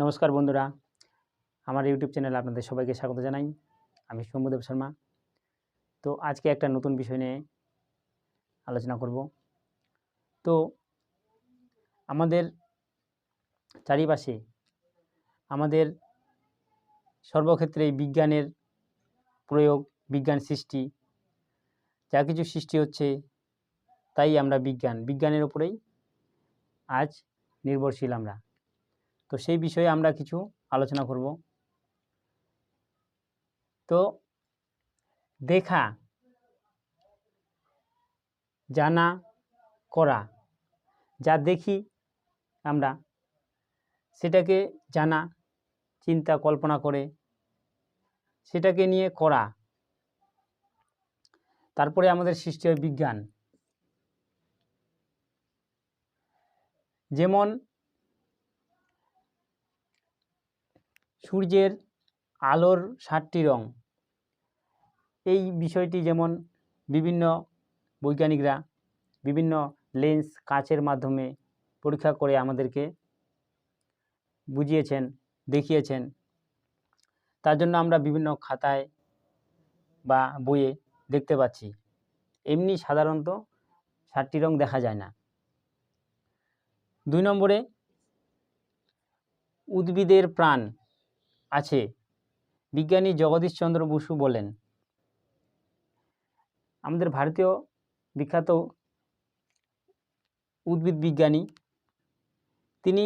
নমস্কার বন্ধুরা, আমার ইউটিউব চ্যানেলে আপনাদের সবাইকে স্বাগত জানাই। আমি শম্ভুদেব শর্মা। তো আজকে একটা নতুন বিষয় নিয়ে আলোচনা করব। তো আমাদের চারিপাশে আমাদের সর্বক্ষেত্রেই বিজ্ঞানের প্রয়োগ, বিজ্ঞান সৃষ্টি, যা কিছু সৃষ্টি হচ্ছে তাই আমরা বিজ্ঞানের উপরেই আজ নির্ভরশীল আমরা। তো সেই বিষয়ে আমরা কিছু আলোচনা করব। তো দেখা, জানা, করা, যা দেখি আমরা সেটাকে জানা, চিন্তা কল্পনা করে সেটাকে নিয়ে করা, তারপরে আমাদের সৃষ্টি হয় বিজ্ঞান। যেমন সূর্যের আলোর 7টি রং, এই বিষয়টি যেমন বিভিন্ন বৈজ্ঞানিকরা বিভিন্ন লেন্স, কাচের মাধ্যমে পরীক্ষা করে আমাদেরকে বুঝিয়েছেন, দেখিয়েছেন। তার জন্য আমরা বিভিন্ন খাতায় বা বইয়ে দেখতে পাচ্ছি। এমনি সাধারণত 7টি রং দেখা যায় না। 2 নম্বরে উদ্ভিদের প্রাণ আছে। বিজ্ঞানী জগদীশচন্দ্র বসু বলেন, আমাদের ভারতীয় বিখ্যাত উদ্ভিদ বিজ্ঞানী, তিনি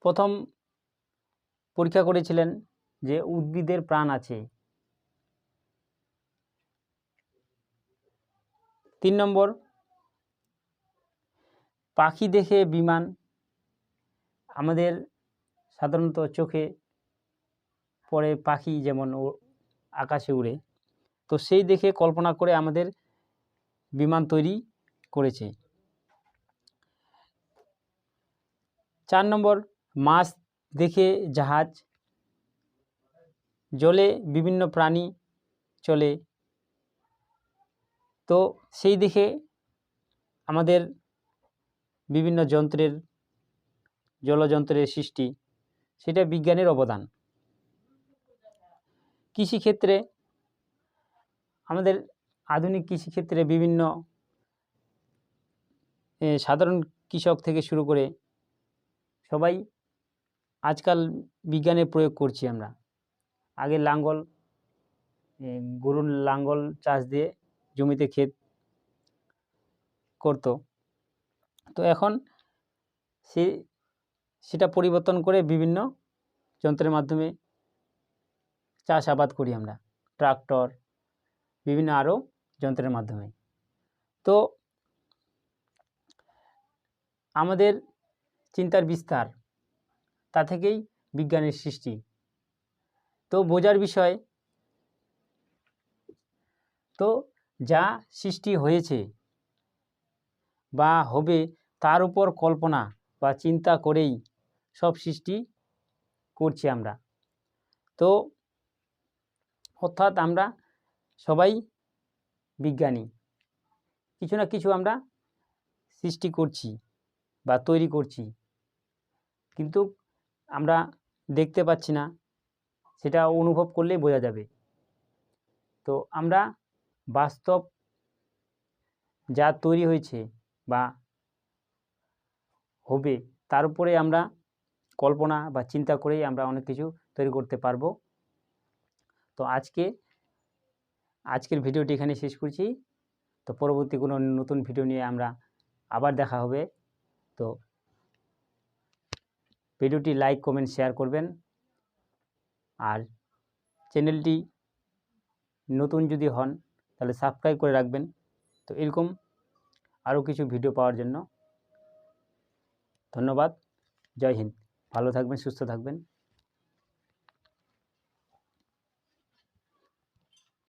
প্রথম পরীক্ষা করেছিলেন যে উদ্ভিদের প্রাণ আছে। 3 নম্বর, পাখি দেখে বিমান। আমাদের সাধারণত চোখে পড়ে পাখি যেমন আকাশে উড়ে, তো সেই দেখে কল্পনা করে আমাদের বিমান তৈরি করেছে। 4 নম্বর, মাছ দেখে জাহাজ। জলে বিভিন্ন প্রাণী চলে, তো সেই দেখে আমাদের বিভিন্ন জলযন্ত্রের সৃষ্টি, সেটা বিজ্ঞানের অবদান। কৃষিক্ষেত্রে আমাদের আধুনিক কৃষিক্ষেত্রে বিভিন্ন সাধারণ কৃষক থেকে শুরু করে সবাই আজকাল বিজ্ঞানের প্রয়োগ করছি আমরা। আগে গরুর লাঙ্গল চাষ দিয়ে জমিতে ক্ষেত করত, তো এখন সেটা পরিবর্তন করে বিভিন্ন যন্ত্রের মাধ্যমে চাষাবাদ করি আমরা, ট্রাক্টর, বিভিন্ন আরও যন্ত্রের মাধ্যমে। তো আমাদের চিন্তার বিস্তার, তা থেকেই বিজ্ঞানের সৃষ্টি। তো বোঝার বিষয়, তো যা সৃষ্টি হয়েছে বা হবে তার উপর কল্পনা বা চিন্তা করেই সব সৃষ্টি করছি আমরা। তো অর্থাৎ আমরা সবাই বিজ্ঞানী, কিছু না কিছু আমরা সৃষ্টি করছি বা তৈরি করছি, কিন্তু আমরা দেখতে পাচ্ছি না, সেটা অনুভব করলেই বোঝা যাবে। তো আমরা বাস্তব যা তৈরি হয়েছে বা হবে তার উপরে আমরা কল্পনা বা চিন্তা করেই আমরা অনেক কিছু তৈরি করতে পারবো। তো আজকের ভিডিওটি এখানে শেষ করছি। তো পরবর্তী কোনো নতুন ভিডিও নিয়ে আমরা আবার দেখা হবে। তো ভিডিওটি লাইক, কমেন্ট, শেয়ার করবেন। আর চ্যানেলটি নতুন যদি হন তাহলে সাবস্ক্রাইব করে রাখবেন। তো এরকম আরও কিছু ভিডিও পাওয়ার জন্য ধন্যবাদ। জয় হিন্দ। ভালো থাকবেন, সুস্থ থাকবেন।